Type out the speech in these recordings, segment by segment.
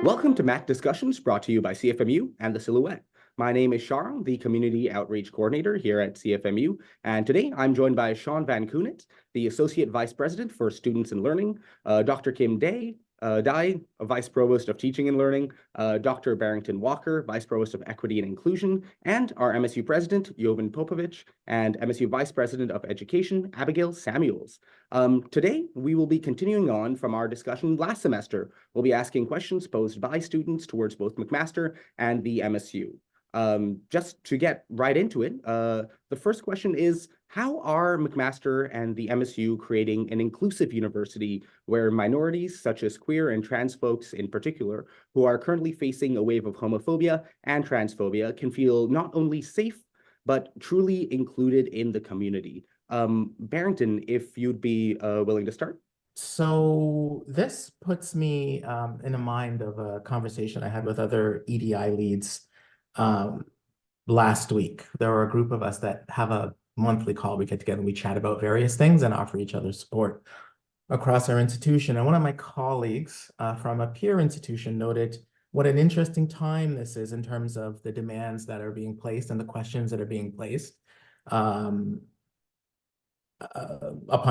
Welcome to MacDiscussions, brought to you by CFMU and The Silhouette. My name is Sharon, the Community Outreach Coordinator here at CFMU, and today I'm joined by Sean Van Koonit, the Associate Vice President for Students and Learning, Dr. Kim Dai, Vice Provost of Teaching and Learning, Dr. Barrington Walker, Vice Provost of Equity and Inclusion, and our MSU President, Jovan Popovic, and MSU Vice President of Education, Abigail Samuels. Today, we will be continuing on from our discussion last semester. We'll be asking questions posed by students towards both McMaster and the MSU. Just to get right into it, the first question is, how are McMaster and the MSU creating an inclusive university where minorities, such as queer and trans folks in particular, who are currently facing a wave of homophobia and transphobia, can feel not only safe, but truly included in the community? Barrington, if you'd be willing to start. So this puts me in a mind of a conversation I had with other EDI leads last week. There were a group of us that have a monthly call. We get together and we chat about various things and offer each other support across our institution. And one of my colleagues from a peer institution noted what an interesting time this is in terms of the demands that are being placed and the questions that are being placed upon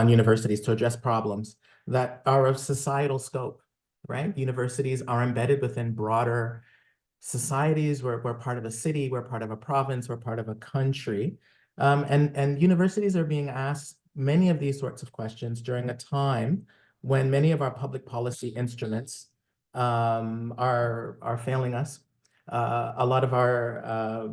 universities to address problems that are of societal scope, right? Universities are embedded within broader societies. We're part of a city, we're part of a province, we're part of a country. And universities are being asked many of these sorts of questions during a time when many of our public policy instruments are failing us. A lot of our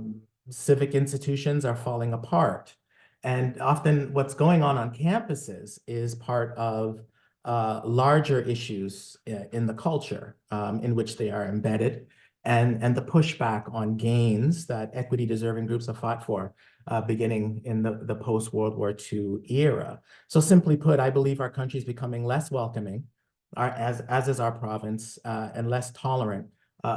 civic institutions are falling apart. And often what's going on campuses is part of larger issues in the culture in which they are embedded, and the pushback on gains that equity-deserving groups have fought for beginning in the post-World War II era. So simply put, I believe our country is becoming less welcoming, as is our province, and less tolerant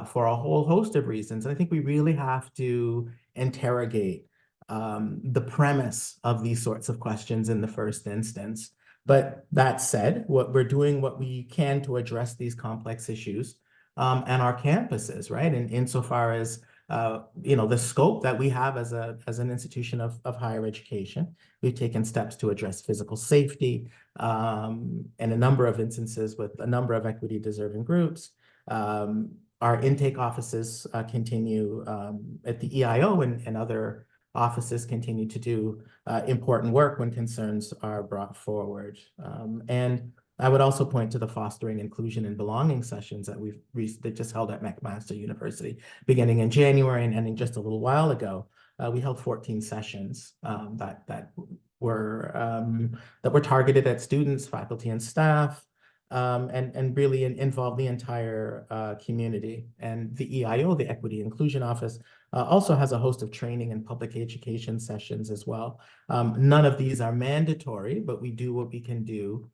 for a whole host of reasons. And I think we really have to interrogate the premise of these sorts of questions in the first instance. But that said, we're doing what we can to address these complex issues and our campuses, right? And insofar as the scope that we have as an institution of higher education, we've taken steps to address physical safety in a number of instances with a number of equity-deserving groups. Our intake offices continue at the EIO and other offices continue to do important work when concerns are brought forward. And I would also point to the fostering inclusion and belonging sessions that just held at McMaster University, beginning in January and ending just a little while ago. We held 14 sessions that were targeted at students, faculty, and staff, and really involved the entire community. And the EIO, the Equity Inclusion Office, also has a host of training and public education sessions as well. None of these are mandatory, but we do what we can do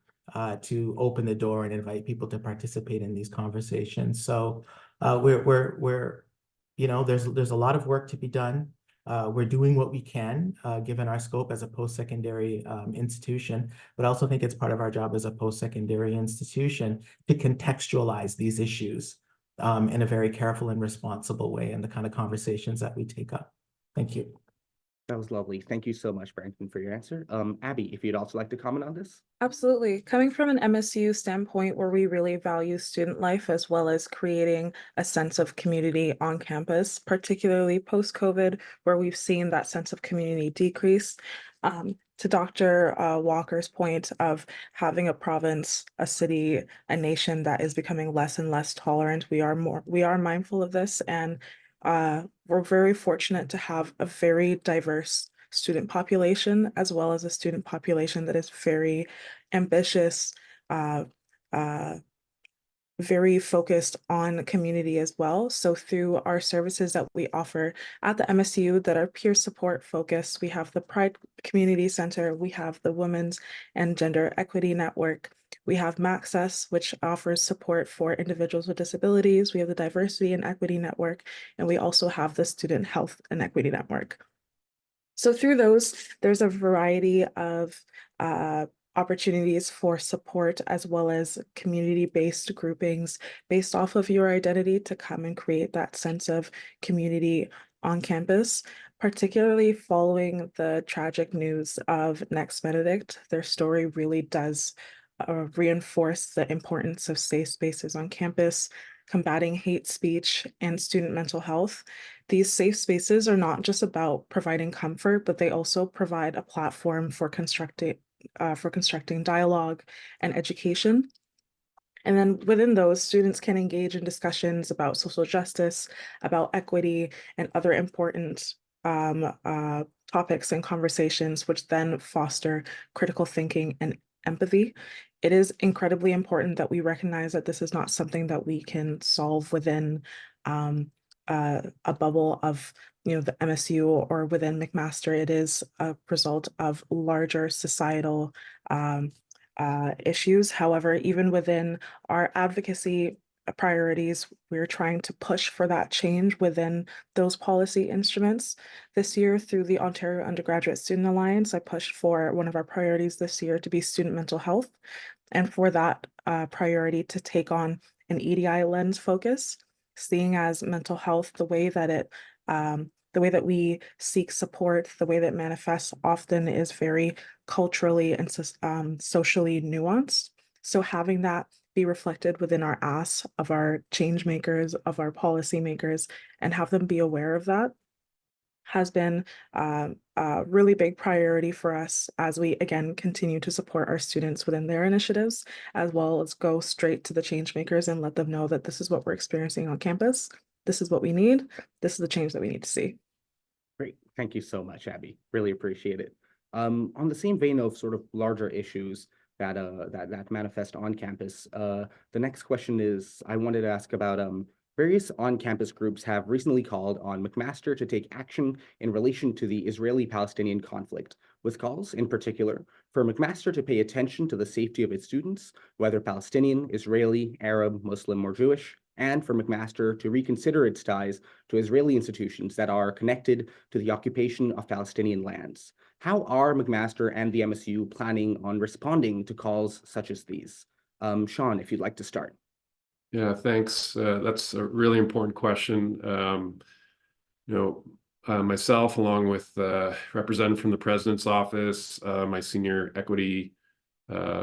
to open the door and invite people to participate in these conversations. So there's a lot of work to be done. We're doing what we can, given our scope as a post-secondary institution, but I also think it's part of our job as a post-secondary institution to contextualize these issues in a very careful and responsible way in the kind of conversations that we take up. Thank you. That was lovely. Thank you so much, Barrington, for your answer. Abby, if you'd also like to comment on this. Absolutely. Coming from an MSU standpoint where we really value student life as well as creating a sense of community on campus, particularly post-COVID, where we've seen that sense of community decrease. To Dr. Walker's point of having a province, a city, a nation that is becoming less and less tolerant, we are mindful of this, and we're very fortunate to have a very diverse student population, as well as a student population that is very ambitious, very focused on community as well. So through our services that we offer at the MSU that are peer support focused, we have the Pride Community Center, we have the Women's and Gender Equity Network, we have MACCESS, which offers support for individuals with disabilities, we have the Diversity and Equity Network, and we also have the Student Health and Equity Network. So through those, there's a variety of opportunities for support as well as community-based groupings based off of your identity to come and create that sense of community on campus, particularly following the tragic news of Next Benedict. Their story really does reinforce the importance of safe spaces on campus, combating hate speech, and student mental health. These safe spaces are not just about providing comfort, but they also provide a platform for constructing dialogue and education. And then within those, students can engage in discussions about social justice, about equity, and other important topics and conversations, which then foster critical thinking and empathy. It is incredibly important that we recognize that this is not something that we can solve within a bubble of the MSU or within McMaster. It is a result of larger societal issues. However, even within our advocacy priorities, we're trying to push for that change within those policy instruments. This year, through the Ontario Undergraduate Student Alliance, I pushed for one of our priorities this year to be student mental health, and for that priority to take on an EDI lens focus, seeing as mental health, the way that we seek support, the way that manifests often is very culturally and socially nuanced. So having that be reflected within our asks of our change makers, of our policy makers, and have them be aware of that has been a really big priority for us as we, again, continue to support our students within their initiatives, as well as go straight to the change makers and let them know that this is what we're experiencing on campus. This is what we need. This is the change that we need to see. Great. Thank you so much, Abby. Really appreciate it. On the same vein of sort of larger issues that manifest on campus, the next question is I wanted to ask about various on-campus groups have recently called on McMaster to take action in relation to the Israeli-Palestinian conflict, with calls in particular for McMaster to pay attention to the safety of its students, whether Palestinian, Israeli, Arab, Muslim, or Jewish, and for McMaster to reconsider its ties to Israeli institutions that are connected to the occupation of Palestinian lands. How are McMaster and the MSU planning on responding to calls such as these? Sean, if you'd like to start. Yeah, thanks. That's a really important question. Myself, along with representative from the president's office, my senior equity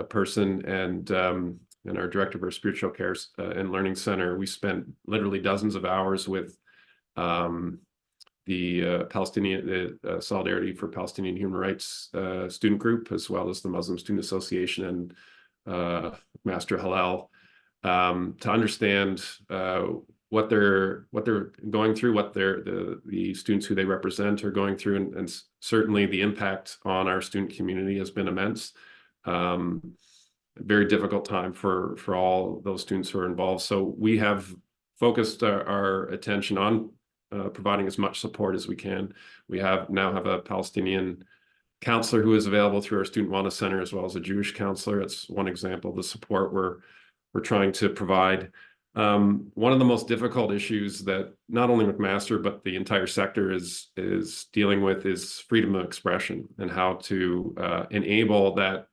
person, and our director of our spiritual care and learning center, we spent literally dozens of hours with the Palestinian Solidarity for Palestinian Human Rights student group, as well as the Muslim Student Association and Master Hillel, to understand what they're going through, what the students who they represent are going through, and certainly the impact on our student community has been immense. Very difficult time for all those students who are involved. So we have focused our attention on providing as much support as we can. We now have a Palestinian counselor who is available through our Student Wellness Center, as well as a Jewish counselor. It's one example of the support we're trying to provide. One of the most difficult issues that not only McMaster but the entire sector is dealing with is freedom of expression, and how to enable that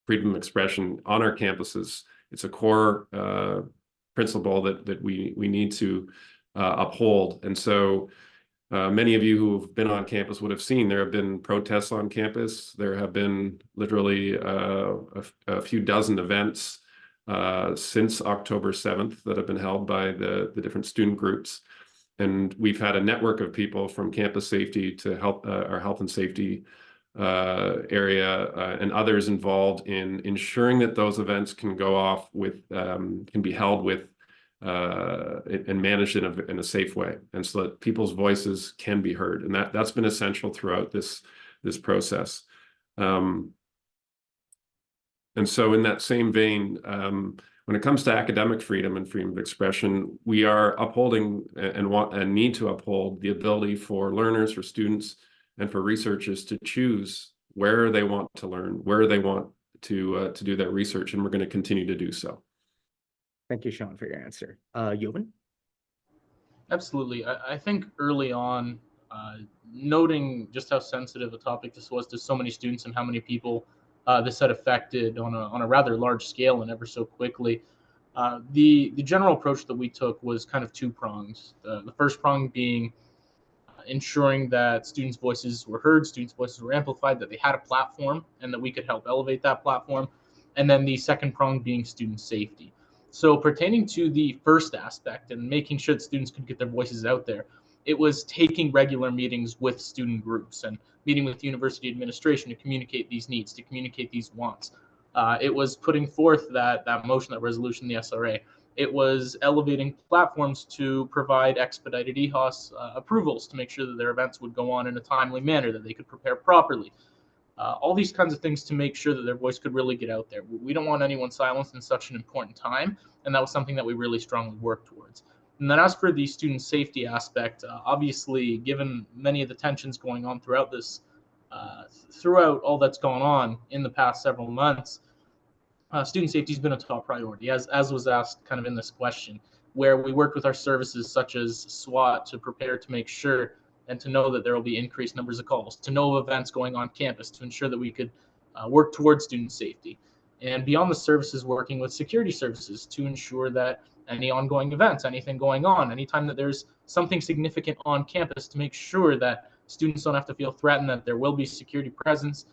freedom of expression on our campuses. It's a core principle that we need to uphold. And so many of you who have been on campus would have seen there have been protests on campus. There have been literally a few dozen events since October 7th that have been held by the different student groups. And we've had a network of people from campus safety to our health and safety area and others involved in ensuring that those events can go off with, can be held with and managed in a safe way, and so that people's voices can be heard. And that's been essential throughout this process. And so in that same vein, when it comes to academic freedom and freedom of expression, we are upholding and need to uphold the ability for learners, for students, and for researchers to choose where they want to learn, where they want to do their research, and we're going to continue to do so. Thank you, Sean, for your answer. Jovan? Absolutely. I think early on, noting just how sensitive a topic this was to so many students and how many people this had affected on a rather large scale and ever so quickly. The general approach that we took was kind of two prongs. The first prong being ensuring that students' voices were heard, students' voices were amplified, that they had a platform, and that we could help elevate that platform. And then the second prong being student safety. So pertaining to the first aspect and making sure that students could get their voices out there, it was taking regular meetings with student groups and meeting with university administration to communicate these needs, to communicate these wants. It was putting forth that motion, that resolution, the SRA. It was elevating platforms to provide expedited EHOS approvals to make sure that their events would go on in a timely manner, that they could prepare properly. All these kinds of things to make sure that their voice could really get out there. We don't want anyone silenced in such an important time, and that was something that we really strongly worked towards. And then as for the student safety aspect, obviously, given many of the tensions going on throughout this, throughout all that's gone on in the past several months, student safety has been a top priority, as was asked kind of in this question, where we worked with our services such as SWAT to prepare to make sure and to know that there will be increased numbers of calls, to know of events going on campus, to ensure that we could work towards student safety. And beyond the services, working with security services to ensure that any ongoing events, anything going on, anytime that there's something significant on campus, to make sure that students don't have to feel threatened, that there will be security presence,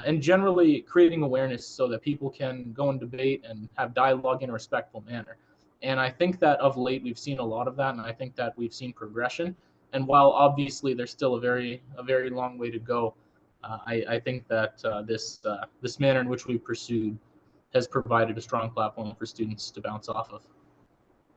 and generally creating awareness so that people can go and debate and have dialogue in a respectful manner. And I think that of late we've seen a lot of that, and I think that we've seen progression. And while obviously there's still a very long way to go, I think that this manner in which we've pursued has provided a strong platform for students to bounce off of.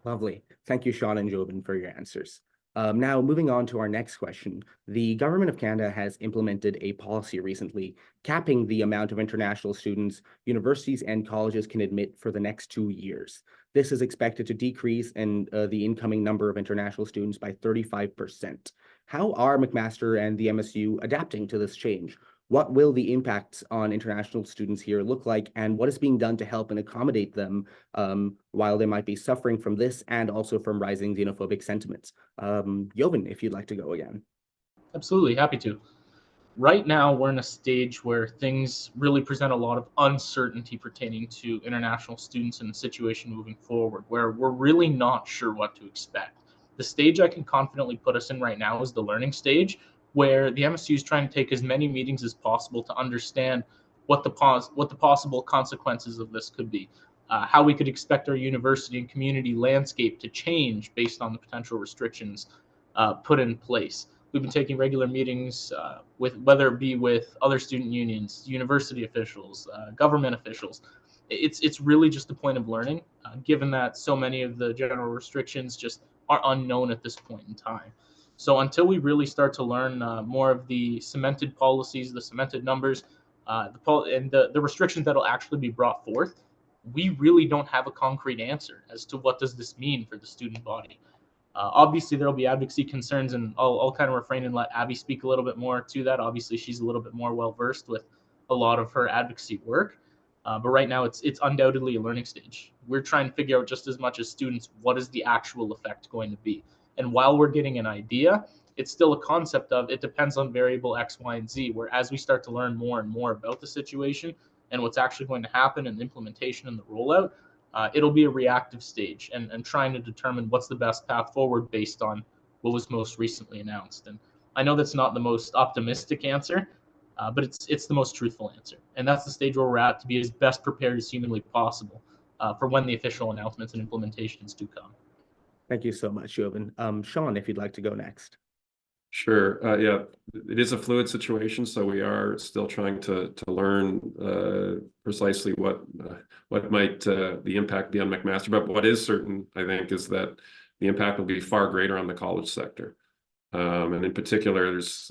Lovely. Thank you, Sean and Jobin, for your answers. Now, moving on to our next question. The Government of Canada has implemented a policy recently capping the amount of international students universities and colleges can admit for the next 2 years. This is expected to decrease in the incoming number of international students by 35%. How are McMaster and the MSU adapting to this change? What will the impacts on international students here look like, and what is being done to help and accommodate them while they might be suffering from this and also from rising xenophobic sentiments? Jobin, if you'd like to go again. Absolutely, happy to. Right now, we're in a stage where things really present a lot of uncertainty pertaining to international students and the situation moving forward, where we're really not sure what to expect. The stage I can confidently put us in right now is the learning stage, where the MSU is trying to take as many meetings as possible to understand what the possible consequences of this could be, how we could expect our university and community landscape to change based on the potential restrictions put in place. We've been taking regular meetings with whether it be with other student unions, university officials, government officials. It's really just a point of learning, given that so many of the general restrictions just are unknown at this point in time. So until we really start to learn more of the cemented policies, the cemented numbers, and the restrictions that will actually be brought forth, we really don't have a concrete answer as to what does this mean for the student body. Obviously, there will be advocacy concerns, and I'll kind of refrain and let Abby speak a little bit more to that. Obviously, she's a little bit more well-versed with a lot of her advocacy work. But right now, it's undoubtedly a learning stage. We're trying to figure out just as much as students, what is the actual effect going to be? And while we're getting an idea, it's still a concept of it depends on variable X, Y, and Z, where as we start to learn more and more about the situation and what's actually going to happen in the implementation and the rollout, it'll be a reactive stage and trying to determine what's the best path forward based on what was most recently announced. And I know that's not the most optimistic answer, but it's the most truthful answer. And that's the stage where we're at to be as best prepared as humanly possible for when the official announcements and implementations do come. Thank you so much, Jobin. Sean, if you'd like to go next. Sure. Yeah, it is a fluid situation, so we are still trying to learn precisely what might the impact be on McMaster. But what is certain, I think, is that the impact will be far greater on the college sector. And in particular, there's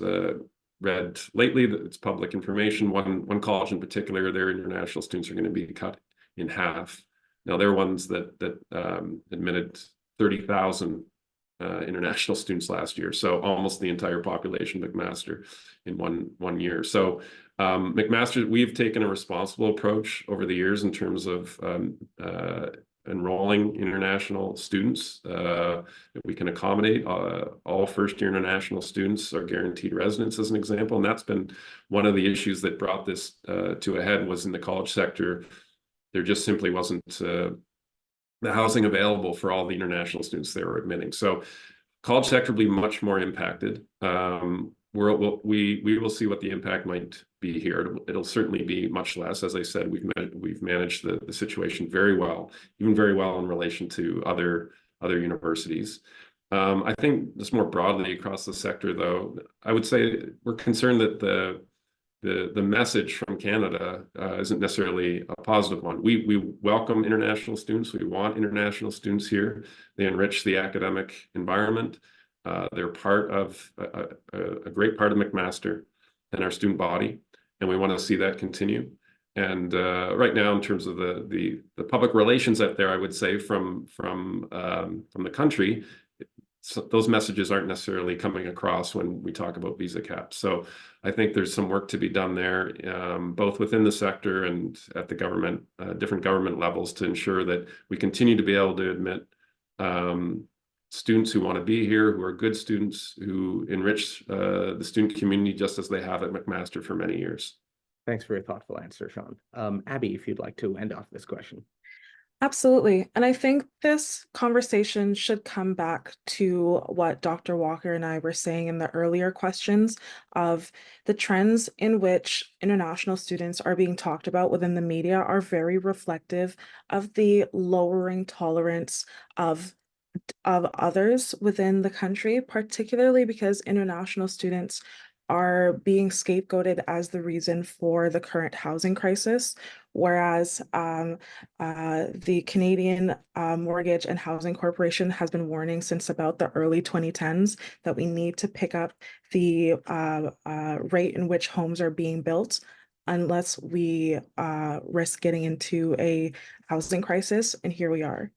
read lately that it's public information. One college in particular, their international students are going to be cut in half. Now, they're ones that admitted 30,000 international students last year, so almost the entire population of McMaster in one year. So McMaster, we've taken a responsible approach over the years in terms of enrolling international students. We can accommodate all first-year international students are guaranteed residence, as an example. And that's been one of the issues that brought this to a head, was in the college sector. There just simply wasn't the housing available for all the international students they were admitting. So college sector will be much more impacted. We will see what the impact might be here. It'll certainly be much less. As I said, we've managed the situation very well, even very well in relation to other universities. I think just more broadly across the sector, though, I would say we're concerned that the message from Canada isn't necessarily a positive one. We welcome international students. We want international students here. They enrich the academic environment. They're part of a great part of McMaster and our student body, and we want to see that continue. And right now, in terms of the public relations out there, I would say from the country, so those messages aren't necessarily coming across when we talk about visa caps. So I think there's some work to be done there, both within the sector and at the government, different government levels, to ensure that we continue to be able to admit students who want to be here, who are good students, who enrich the student community just as they have at McMaster for many years. Thanks for your thoughtful answer, Sean. Abby, if you'd like to end off this question. Absolutely. And I think this conversation should come back to what Dr. Walker and I were saying in the earlier questions of the trends in which international students are being talked about within the media are very reflective of the lowering tolerance of others within the country, particularly because international students are being scapegoated as the reason for the current housing crisis, whereas the Canadian Mortgage and Housing Corporation has been warning since about the early 2010s that we need to pick up the rate in which homes are being built, unless we risk getting into a housing crisis. And here we are.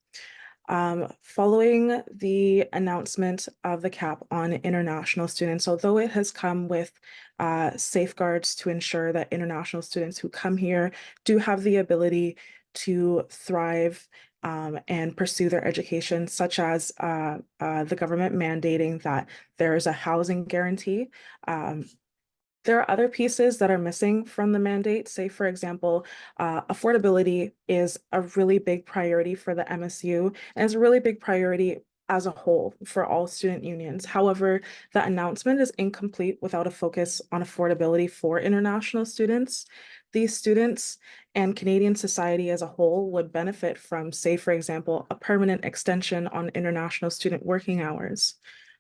Following the announcement of the cap on international students, although it has come with safeguards to ensure that international students who come here do have the ability to thrive and pursue their education, such as the government mandating that there is a housing guarantee. There are other pieces that are missing from the mandate. Say, for example, affordability is a really big priority for the MSU, and it's a really big priority as a whole for all student unions. However, the announcement is incomplete without a focus on affordability for international students. These students and Canadian society as a whole would benefit from, say, for example, a permanent extension on international student working hours.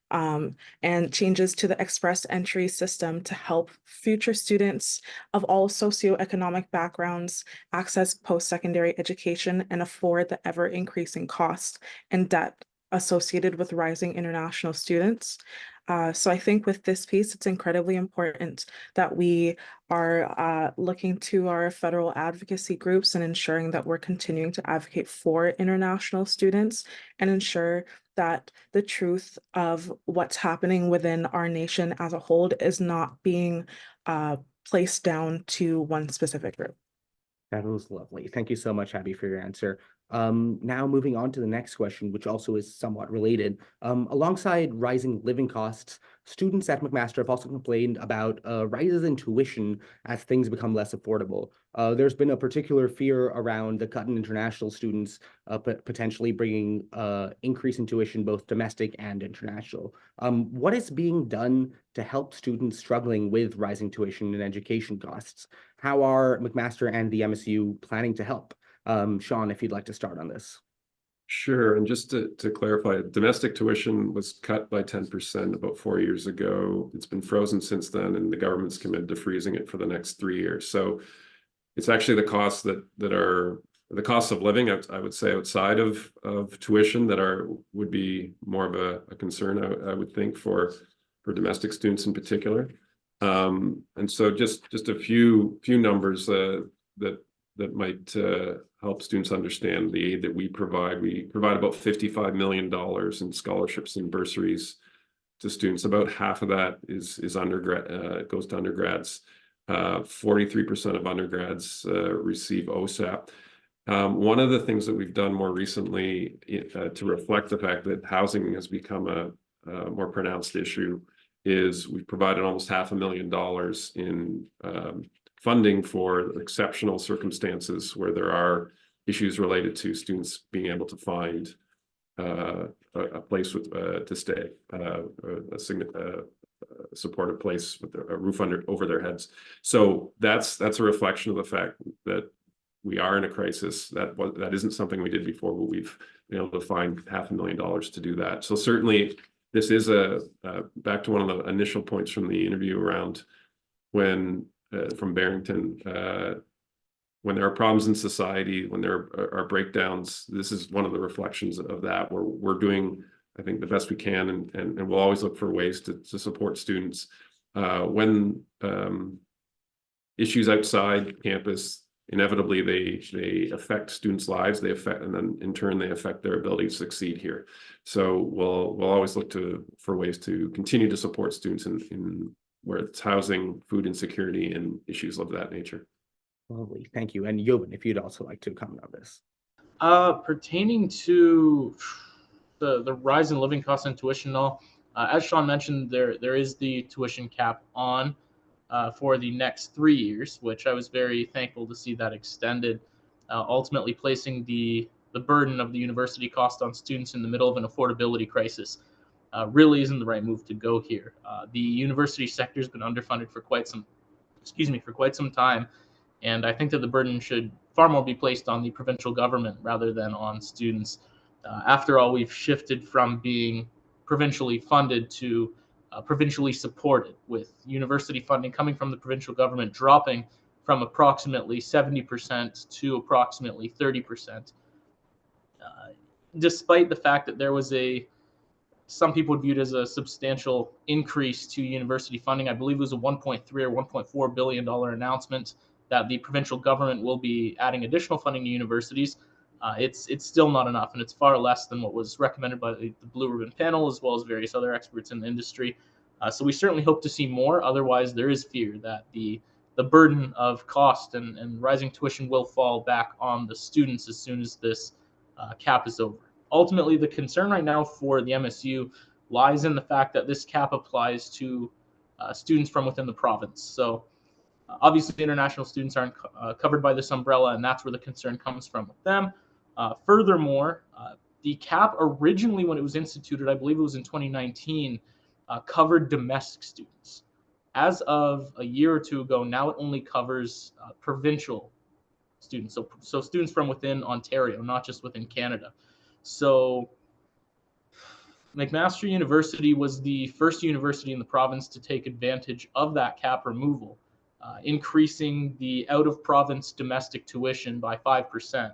And changes to the express entry system to help future students of all socioeconomic backgrounds access post-secondary education and afford the ever-increasing cost and debt associated with rising international students. So I think with this piece, it's incredibly important that we are looking to our federal advocacy groups and ensuring that we're continuing to advocate for international students and ensure that the truth of what's happening within our nation as a whole is not being placed down to one specific group. That was lovely. Thank you so much, Abby, for your answer. Now moving on to the next question, which also is somewhat related. Alongside rising living costs, students at McMaster have also complained about rises in tuition as things become less affordable. There's been a particular fear around the cut in international students potentially bringing increase in tuition, both domestic and international. What is being done to help students struggling with rising tuition and education costs? How are McMaster and the MSU planning to help? Sean, if you'd like to start on this. Sure. And just to clarify, domestic tuition was cut by 10% about 4 years ago. It's been frozen since then, and the government's committed to freezing it for the next 3 years. So it's actually the costs that are the costs of living, I would say, outside of tuition that would be more of a concern, I would think, for domestic students in particular. And so just a few numbers that might help students understand the aid that we provide. We provide about $55 million in scholarships and bursaries to students. About half of that is undergrad, goes to undergrads. 43% of undergrads receive OSAP. One of the things that we've done more recently to reflect the fact that housing has become a more pronounced issue is we've provided almost $500,000 in funding for exceptional circumstances where there are issues related to students being able to find a place to stay, a supportive place with a roof over their heads. So that's a reflection of the fact that we are in a crisis. That isn't something we did before, but we've been able to find $500,000 to do that. So certainly this is back to one of the initial points from the interview around from Barrington, when there are problems in society, when there are breakdowns, this is one of the reflections of that, where we're doing, I think, the best we can, and we'll always look for ways to support students. When issues outside campus, inevitably they affect students' lives, and then in turn they affect their ability to succeed here. So we'll always look for ways to continue to support students in where it's housing, food insecurity, and issues of that nature. Lovely, thank you. And Jovan, if you'd also like to comment on this. Pertaining to the rise in living costs and tuition, as Sean mentioned, there is the tuition cap on for the next 3 years, which I was very thankful to see that extended, ultimately placing the burden of the university cost on students in the middle of an affordability crisis. Really isn't the right move to go here. The university sector has been underfunded for quite some time, and I think that the burden should far more be placed on the provincial government rather than on students. After all, we've shifted from being provincially funded to provincially supported, with university funding coming from the provincial government dropping from approximately 70% to approximately 30%. Despite the fact that there was some people would view it as a substantial increase to university funding. I believe it was a $1.3 or $1.4 billion announcement that the provincial government will be adding additional funding to universities. It's still not enough, and it's far less than what was recommended by the Blue Ribbon Panel, as well as various other experts in the industry. So we certainly hope to see more. Otherwise, there is fear that the burden of cost and rising tuition will fall back on the students as soon as this cap is over. Ultimately, the concern right now for the MSU lies in the fact that this cap applies to students from within the province. So obviously, international students aren't covered by this umbrella, and that's where the concern comes from with them. Furthermore, the cap originally, when it was instituted, I believe it was in 2019, covered domestic students. As of a year or two ago, now it only covers provincial students, so students from within Ontario, not just within Canada. So McMaster University was the first university in the province to take advantage of that cap removal, increasing the out-of-province domestic tuition by 5%,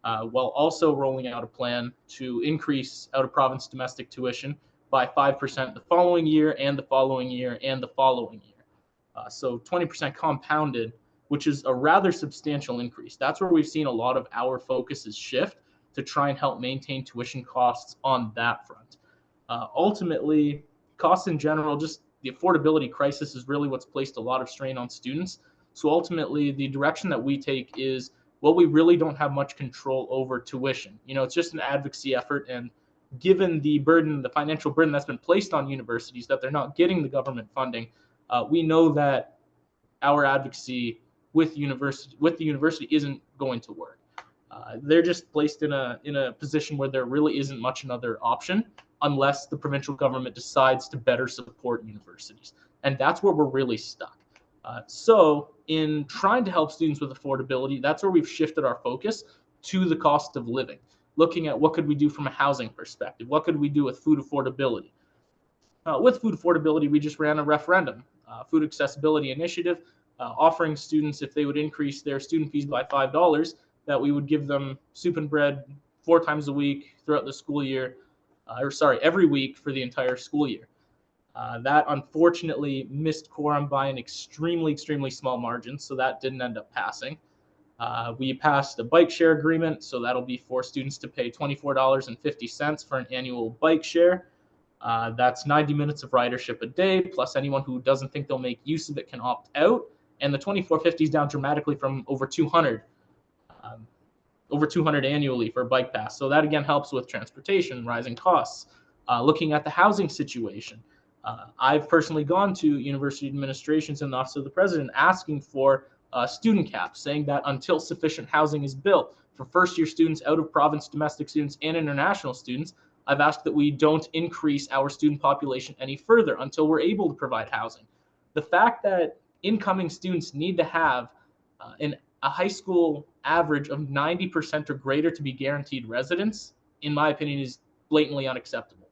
while also rolling out a plan to increase out-of-province domestic tuition by 5% the following year and the following year and the following year. So 20% compounded, which is a rather substantial increase. That's where we've seen a lot of our focuses shift to try and help maintain tuition costs on that front. Ultimately, costs in general, just the affordability crisis is really what's placed a lot of strain on students. So ultimately, the direction that we take is, well, we really don't have much control over tuition. It's just an advocacy effort, and given the burden, the financial burden that's been placed on universities, that they're not getting the government funding, we know that our advocacy with the university isn't going to work. They're just placed in a position where there really isn't much another option unless the provincial government decides to better support universities. And that's where we're really stuck. So in trying to help students with affordability, that's where we've shifted our focus to the cost of living, looking at what could we do from a housing perspective, what could we do with food affordability. With food affordability, we just ran a referendum, food accessibility initiative, offering students, if they would increase their student fees by $5, that we would give them soup and bread 4 times a week throughout the school year, every week for the entire school year. That unfortunately missed quorum by an extremely, extremely small margin, so that didn't end up passing. We passed a bike share agreement, so that'll be for students to pay $24.50 for an annual bike share. That's 90 minutes of ridership a day, plus anyone who doesn't think they'll make use of it can opt out. And the $24.50 is down dramatically from over $200. over 200 annually for a bike pass. So that again helps with transportation, rising costs. Looking at the housing situation, I've personally gone to university administrations and the Office of the President asking for student caps, saying that until sufficient housing is built for first-year students, out-of-province domestic students, and international students, I've asked that we don't increase our student population any further until we're able to provide housing. The fact that incoming students need to have a high school average of 90% or greater to be guaranteed residence, in my opinion, is blatantly unacceptable.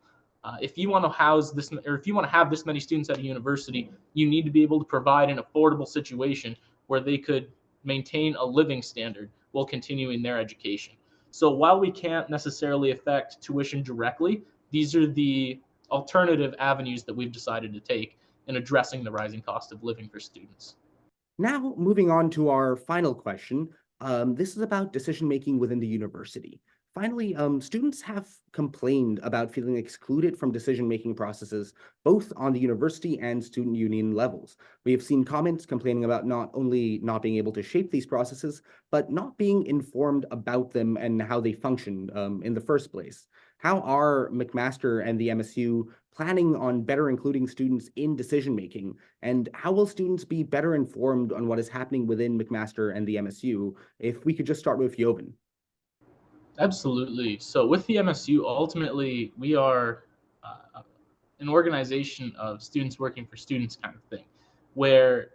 If you want to house this, or if you want to have this many students at a university, you need to be able to provide an affordable situation where they could maintain a living standard while continuing their education. So while we can't necessarily affect tuition directly, these are the alternative avenues that we've decided to take in addressing the rising cost of living for students. Now, moving on to our final question. This is about decision-making within the university. Finally, students have complained about feeling excluded from decision-making processes, both on the university and student union levels. We have seen comments complaining about not only not being able to shape these processes, but not being informed about them and how they function in the first place. How are McMaster and the MSU planning on better including students in decision-making? And how will students be better informed on what is happening within McMaster and the MSU? If we could just start with Jovan. Absolutely. So with the MSU, ultimately, we are an organization of students working for students kind of thing, where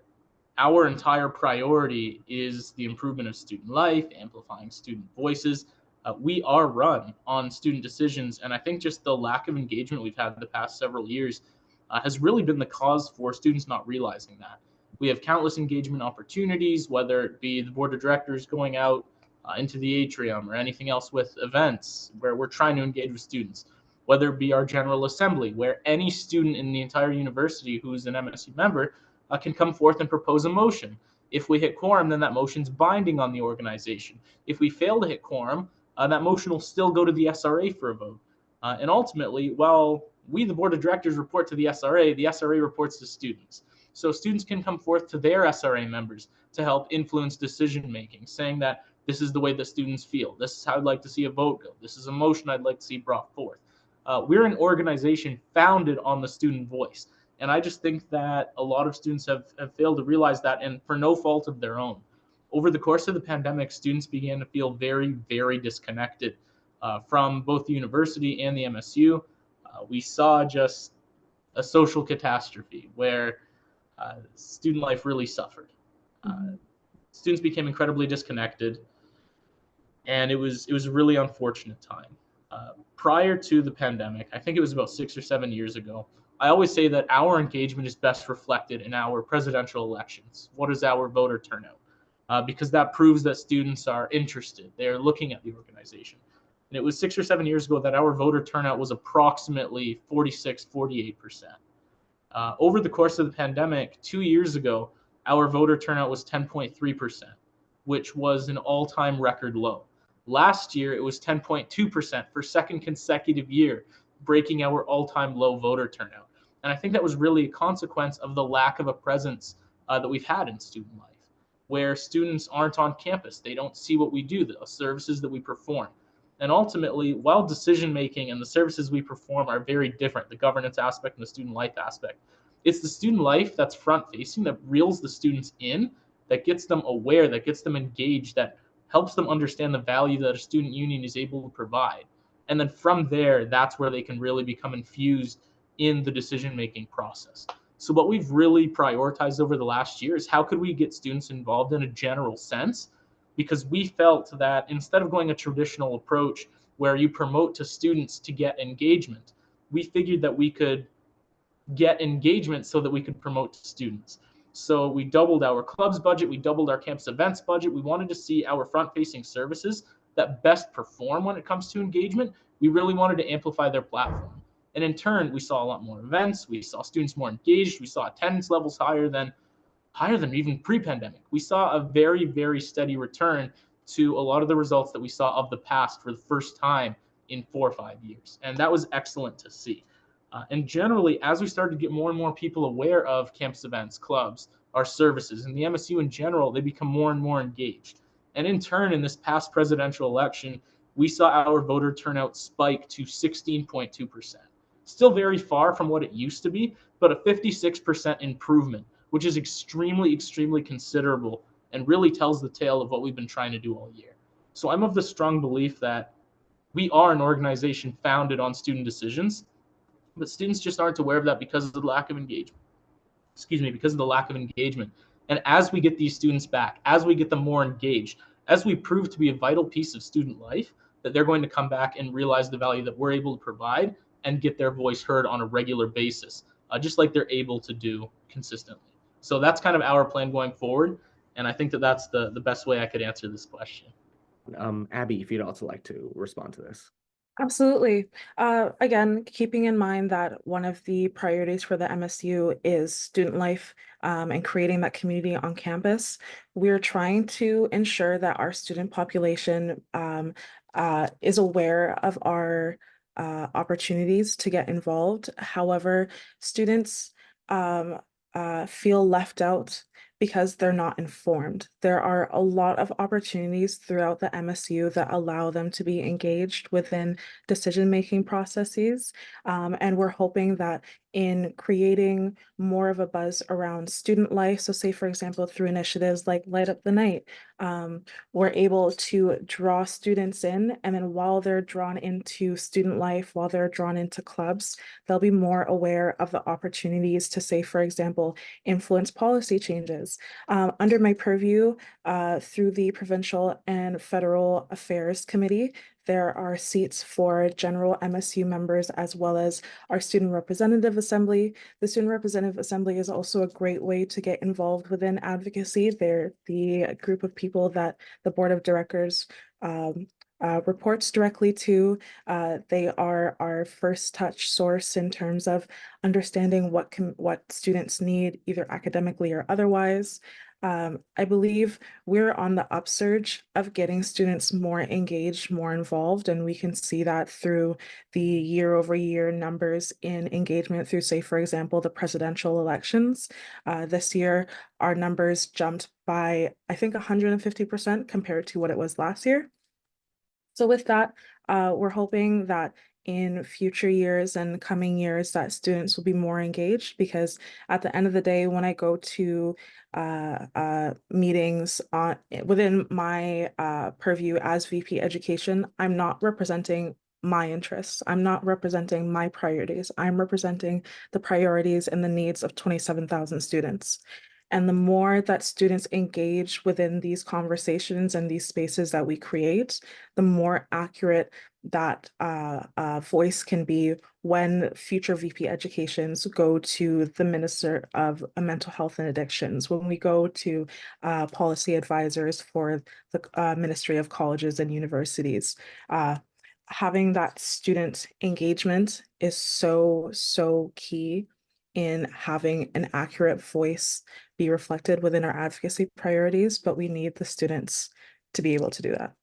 our entire priority is the improvement of student life, amplifying student voices. We are run on student decisions, and I think just the lack of engagement we've had the past several years has really been the cause for students not realizing that. We have countless engagement opportunities, whether it be the board of directors going out into the atrium or anything else with events where we're trying to engage with students, whether it be our General Assembly, where any student in the entire university who's an MSU member can come forth and propose a motion. If we hit quorum, then that motion's binding on the organization. If we fail to hit quorum, that motion will still go to the SRA for a vote. And ultimately, while we, the board of directors, report to the SRA reports to students. So students can come forth to their SRA members to help influence decision making, saying that this is the way that students feel. This is how I'd like to see a vote go. This is a motion I'd like to see brought forth. We're an organization founded on the student voice. And I just think that a lot of students have failed to realize that, and for no fault of their own. Over the course of the pandemic, students began to feel very, very disconnected from both the university and the MSU. We saw just a social catastrophe where student life really suffered. Students became incredibly disconnected, and it was a really unfortunate time. Prior to the pandemic, I think it was about 6 or 7 years ago, I always say that our engagement is best reflected in our presidential elections. What is our voter turnout? Because that proves that students are interested. They're looking at the organization. And it was 6 or 7 years ago that our voter turnout was approximately 46, 48%. Over the course of the pandemic, 2 years ago, our voter turnout was 10.3%, which was an all-time record low. Last year, it was 10.2% for second consecutive year, breaking our all-time low voter turnout. And I think that was really a consequence of the lack of a presence that we've had in student life, where students aren't on campus. They don't see what we do, the services that we perform. And ultimately, while decision-making and the services we perform are very different, the governance aspect and the student life aspect, it's the student life that's front-facing, that reels the students in, that gets them aware, that gets them engaged, that helps them understand the value that a student union is able to provide. And then from there, that's where they can really become infused in the decision-making process. So what we've really prioritized over the last year is how could we get students involved in a general sense? Because we felt that instead of going a traditional approach where you promote to students to get engagement, we figured that we could get engagement so that we could promote to students. So we doubled our club's budget, we doubled our campus events budget. We wanted to see our front-facing services that best perform when it comes to engagement. We really wanted to amplify their platform. And in turn, we saw a lot more events, we saw students more engaged, we saw attendance levels higher than even pre-pandemic. We saw a very, very steady return to a lot of the results that we saw of the past for the first time in 4 or 5 years. And that was excellent to see. And generally, as we started to get more and more people aware of campus events, clubs, our services, and the MSU in general, they become more and more engaged. And in turn, in this past presidential election, we saw our voter turnout spike to 16.2%. Still very far from what it used to be, but a 56% improvement, which is extremely, extremely considerable and really tells the tale of what we've been trying to do all year. So I'm of the strong belief that we are an organization founded on student decisions, but students just aren't aware of that because of the lack of engagement. Because of the lack of engagement. And as we get these students back, as we get them more engaged, as we prove to be a vital piece of student life, that they're going to come back and realize the value that we're able to provide and get their voice heard on a regular basis, just like they're able to do consistently. So that's kind of our plan going forward. And I think that that's the best way I could answer this question. Abby, if you'd also like to respond to this. Absolutely. Again, keeping in mind that one of the priorities for the MSU is student life and creating that community on campus, we're trying to ensure that our student population is aware of our opportunities to get involved. However, students feel left out because they're not informed. There are a lot of opportunities throughout the MSU that allow them to be engaged within decision-making processes. And we're hoping that in creating more of a buzz around student life, so say, for example, through initiatives like Light Up the Night, we're able to draw students in, and then while they're drawn into student life, while they're drawn into clubs, they'll be more aware of the opportunities to, say, for example, influence policy changes. Under my purview, through the Provincial and Federal Affairs Committee, there are seats for general MSU members as well as our Student Representative Assembly. The Student Representative Assembly is also a great way to get involved within advocacy. They're the group of people that the Board of Directors reports directly to. They are our first touch source in terms of understanding what students need, either academically or otherwise. I believe we're on the upsurge of getting students more engaged, more involved, and we can see that through the year-over-year numbers in engagement through, say, for example, the presidential elections. This year, our numbers jumped by, I think, 150% compared to what it was last year. So with that, we're hoping that in future years and coming years that students will be more engaged, because at the end of the day, when I go to meetings within my purview as VP Education, I'm not representing my interests. I'm not representing my priorities. I'm representing the priorities and the needs of 27,000 students. And the more that students engage within these conversations and these spaces that we create, the more accurate that voice can be when future VP Educations go to the Minister of Mental Health and Addictions, when we go to policy advisors for the Ministry of Colleges and Universities. Having that student engagement is so key in having an accurate voice be reflected within our advocacy priorities, but we need the students to be able to do that.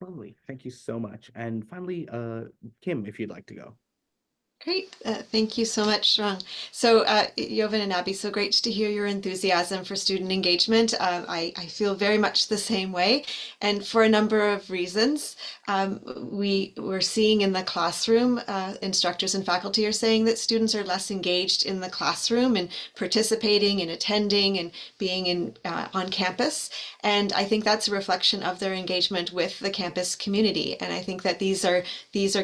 Lovely. Thank you so much. And finally, Kim, if you'd like to go. Great. Thank you so much, Sharang. So Jovan and Abby, so great to hear your enthusiasm for student engagement. I feel very much the same way, and for a number of reasons. We're seeing in the classroom, instructors and faculty are saying that students are less engaged in the classroom and participating and attending and being on campus. And I think that's a reflection of their engagement with the campus community. And I think that these are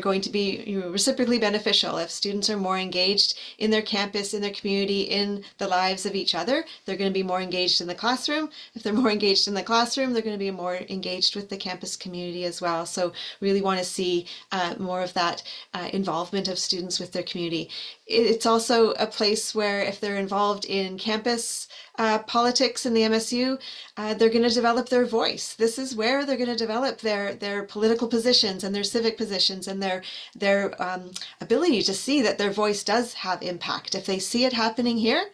going to be reciprocally beneficial. If students are more engaged in their campus, in their community, in the lives of each other, they're going to be more engaged in the classroom. If they're more engaged in the classroom, they're going to be more engaged with the campus community as well. So really want to see more of that involvement of students with their community. It's also a place where if they're involved in campus politics in the MSU, they're going to develop their voice. This is where they're going to develop their political positions and their civic positions and their ability to see that their voice does have impact. If they see it happening here,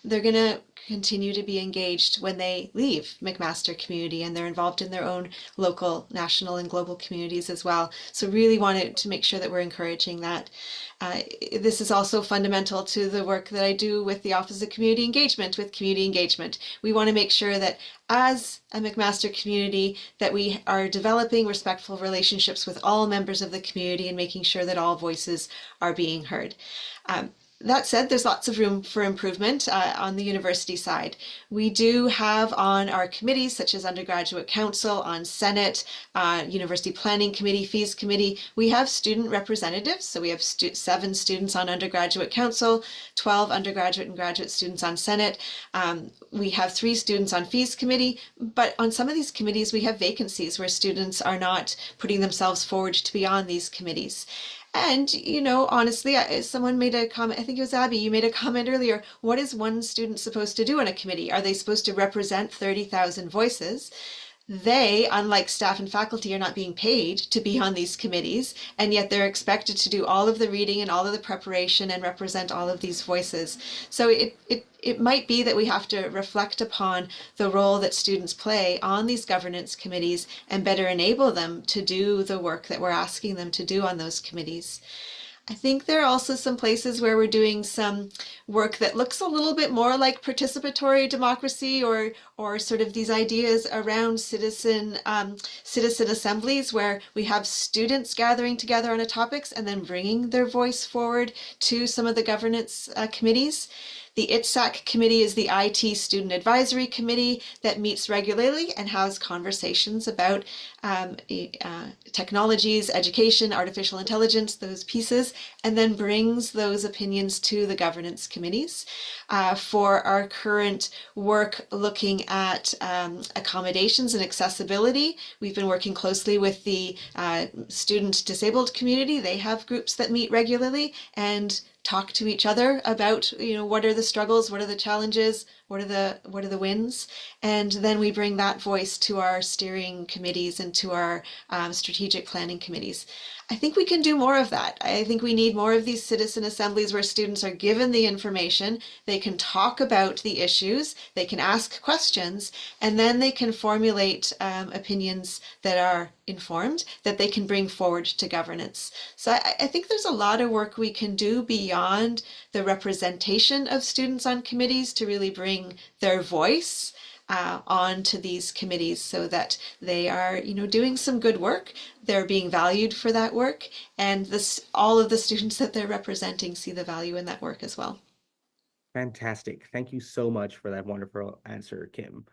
they're going to continue to be engaged when they leave McMaster community, and they're involved in their own local, national, and global communities as well. So really wanted to make sure that we're encouraging that. This is also fundamental to the work that I do with the Office of Community Engagement, with community engagement. We want to make sure that as a McMaster community, that we are developing respectful relationships with all members of the community and making sure that all voices are being heard. That said, there's lots of room for improvement on the university side. We do have on our committees, such as Undergraduate Council, on Senate, University Planning Committee, Fees Committee, we have student representatives. So we have 7 students on Undergraduate Council, 12 undergraduate and graduate students on Senate. We have 3 students on Fees Committee, but on some of these committees, we have vacancies where students are not putting themselves forward to be on these committees. And, you know, honestly, someone made a comment, I think it was Abby, you made a comment earlier, what is one student supposed to do on a committee? Are they supposed to represent 30,000 voices? They, unlike staff and faculty, are not being paid to be on these committees, and yet they're expected to do all of the reading and all of the preparation and represent all of these voices. So it might be that we have to reflect upon the role that students play on these governance committees and better enable them to do the work that we're asking them to do on those committees. I think there are also some places where we're doing some work that looks a little bit more like participatory democracy, or sort of these ideas around citizen assemblies, where we have students gathering together on topics and then bringing their voice forward to some of the governance committees. The ITSAC committee is the IT Student Advisory Committee that meets regularly and has conversations about technologies, education, artificial intelligence, those pieces, and then brings those opinions to the governance committees. For our current work looking at accommodations and accessibility, we've been working closely with the student disabled community. They have groups that meet regularly and talk to each other about, you know, what are the struggles, what are the challenges, what are the wins, and then we bring that voice to our steering committees and to our strategic planning committees. I think we can do more of that. I think we need more of these citizen assemblies where students are given the information, they can talk about the issues, they can ask questions, and then they can formulate opinions that are informed, that they can bring forward to governance. So I think there's a lot of work we can do beyond the representation of students on committees to really bring their voice onto these committees so that they are, you know, doing some good work, they're being valued for that work, and all of the students that they're representing see the value in that work as well. Fantastic. Thank you so much for that wonderful answer, Kim.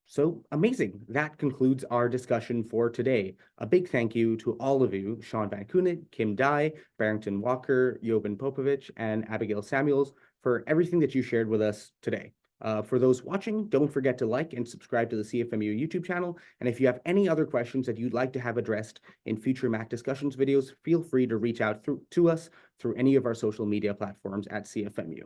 So amazing. That concludes our discussion for today. A big thank you to all of you, Sean Van Koenig, Kim Dye, Barrington Walker, Jovan Popovich, and Abigail Samuels, for everything that you shared with us today. For those watching, don't forget to like and subscribe to the CFMU YouTube channel. And if you have any other questions that you'd like to have addressed in future MacDiscussions videos, feel free to reach out to us through any of our social media platforms at CFMU.